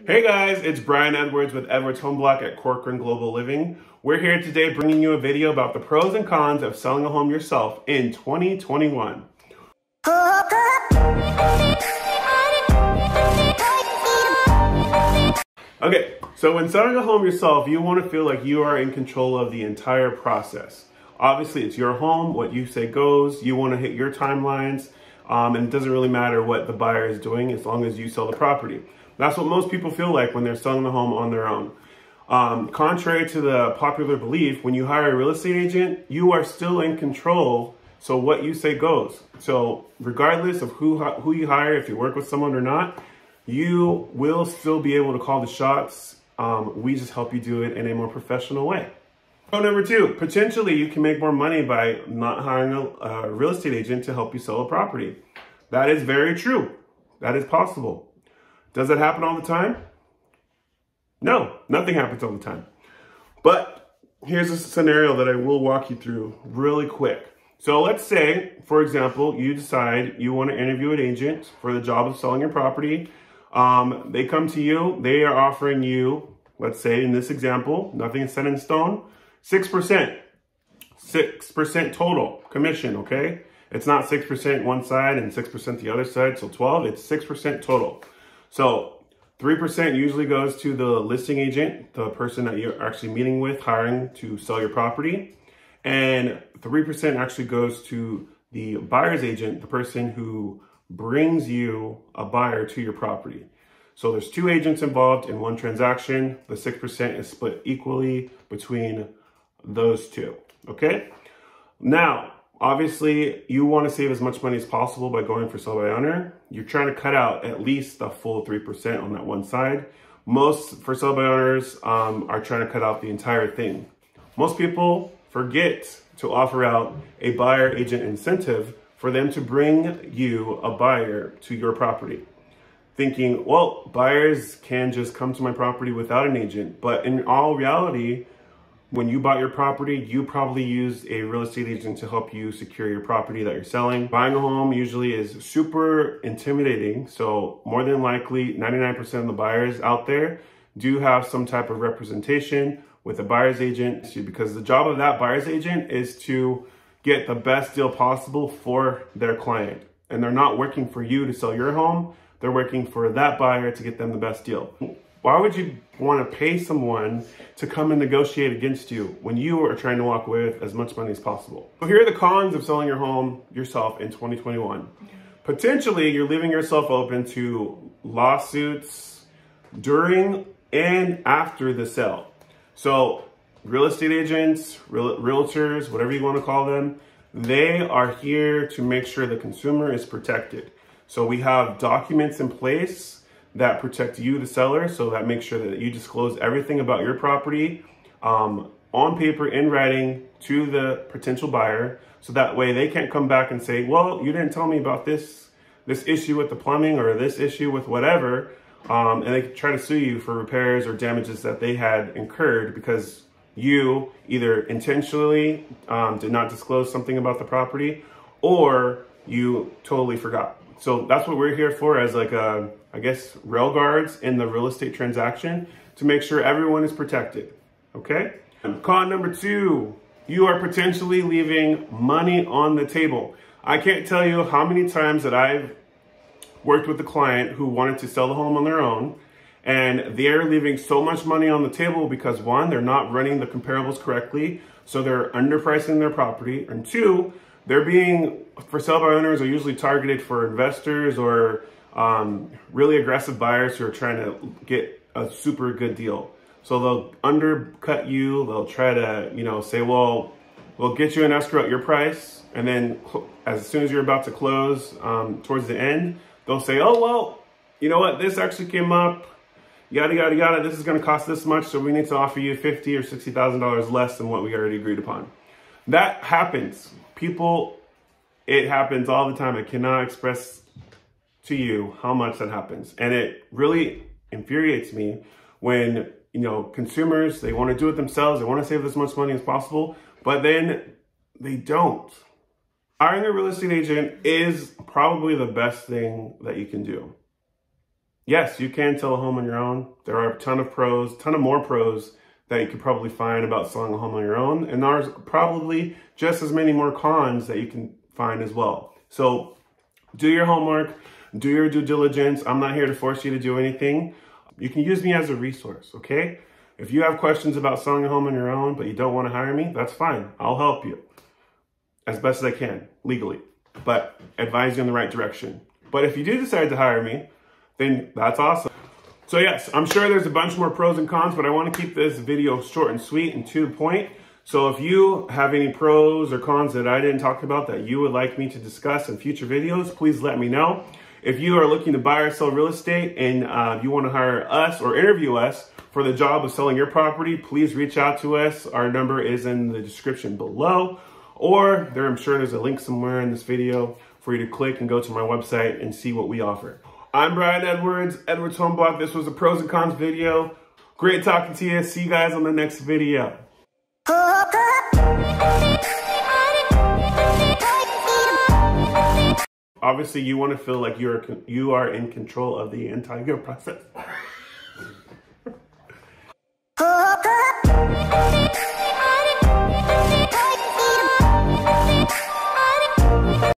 Hey guys, it's Brian Edwards with Edwards Home Block at Corcoran Global Living. We're here today bringing you a video about the pros and cons of selling a home yourself in 2021. Okay, so when selling a home yourself, you want to feel like you are in control of the entire process. Obviously, it's your home. What you say goes. You want to hit your timelines, and it doesn't really matter what the buyer is doing as long as you sell the property. That's what most people feel like when they're selling the home on their own. Contrary to the popular belief, when you hire a real estate agent, you are still in control. So what you say goes. So regardless of who you hire, if you work with someone or not, you will still be able to call the shots. We just help you do it in a more professional way. Pro number two, potentially you can make more money by not hiring a real estate agent to help you sell a property. That is very true. That is possible. Does that happen all the time? No, nothing happens all the time. But here's a scenario that I will walk you through really quick. So let's say, for example, you decide you want to interview an agent for the job of selling your property. They come to you, they are offering you, let's say in this example, nothing is set in stone, 6%. 6% total commission, okay? It's not 6% one side and 6% the other side, so 12, it's 6% total. So 3% usually goes to the listing agent, the person that you're actually meeting with, hiring to sell your property. And 3% actually goes to the buyer's agent, the person who brings you a buyer to your property. So there's two agents involved in one transaction. The 6% is split equally between those two, okay? Now, obviously, you want to save as much money as possible by going for sell by owner. You're trying to cut out at least the full 3% on that one side. Most for sell by owners are trying to cut out the entire thing. Most people forget to offer out a buyer agent incentive for them to bring you a buyer to your property. Thinking, well, buyers can just come to my property without an agent. But in all reality, when you bought your property, you probably used a real estate agent to help you secure your property that you're selling. Buying a home usually is super intimidating. So more than likely, 99% of the buyers out there do have some type of representation with a buyer's agent, because the job of that buyer's agent is to get the best deal possible for their client. And they're not working for you to sell your home. They're working for that buyer to get them the best deal. Why would you want to pay someone to come and negotiate against you when you are trying to walk away with as much money as possible? So here are the cons of selling your home yourself in 2021. Potentially, you're leaving yourself open to lawsuits during and after the sale. So real estate agents, realtors, whatever you want to call them, they are here to make sure the consumer is protected. So we have documents in place that protect you, the seller, so that makes sure that you disclose everything about your property on paper, in writing, to the potential buyer, so that way they can't come back and say, well, you didn't tell me about this issue with the plumbing or this issue with whatever, and they can try to sue you for repairs or damages that they had incurred because you either intentionally did not disclose something about the property or you totally forgot. So that's what we're here for, as like I guess, rail guards in the real estate transaction, to make sure everyone is protected, okay? And con number two, you are potentially leaving money on the table. I can't tell you how many times that I've worked with a client who wanted to sell the home on their own, and they're leaving so much money on the table because one, they're not running the comparables correctly, so they're underpricing their property, and two, they're being, for sell by owners, are usually targeted for investors or really aggressive buyers who are trying to get a super good deal. So they'll undercut you. They'll try to, say, well, we'll get you an escrow at your price. And then as soon as you're about to close towards the end, they'll say, oh, well, you know what? This actually came up, yada, yada, yada. This is going to cost this much. So we need to offer you $50,000 or $60,000 less than what we already agreed upon. That happens. People, it happens all the time. I cannot express to you how much that happens. And it really infuriates me when, consumers, they want to do it themselves. They want to save as much money as possible, but then they don't. Hiring a real estate agent is probably the best thing that you can do. yes, you can sell a home on your own. There are a ton of more pros that you could probably find about selling a home on your own. And there's probably just as many more cons that you can find as well. So do your homework, do your due diligence. I'm not here to force you to do anything. You can use me as a resource, okay? If you have questions about selling a home on your own, but you don't want to hire me, that's fine. I'll help you as best as I can, legally, but advise you in the right direction. But if you do decide to hire me, then that's awesome. So yes, I'm sure there's a bunch more pros and cons, but I want to keep this video short and sweet and to the point. So if you have any pros or cons that I didn't talk about that you would like me to discuss in future videos, please let me know. If you are looking to buy or sell real estate and you want to hire us or interview us for the job of selling your property, please reach out to us. Our number is in the description below, or I'm sure there's a link somewhere in this video for you to click and go to my website and see what we offer. I'm Brian Edwards, Edwards Home Block. This was a pros and cons video. Great talking to you. See you guys on the next video. Obviously, you want to feel like you are in control of the entire process.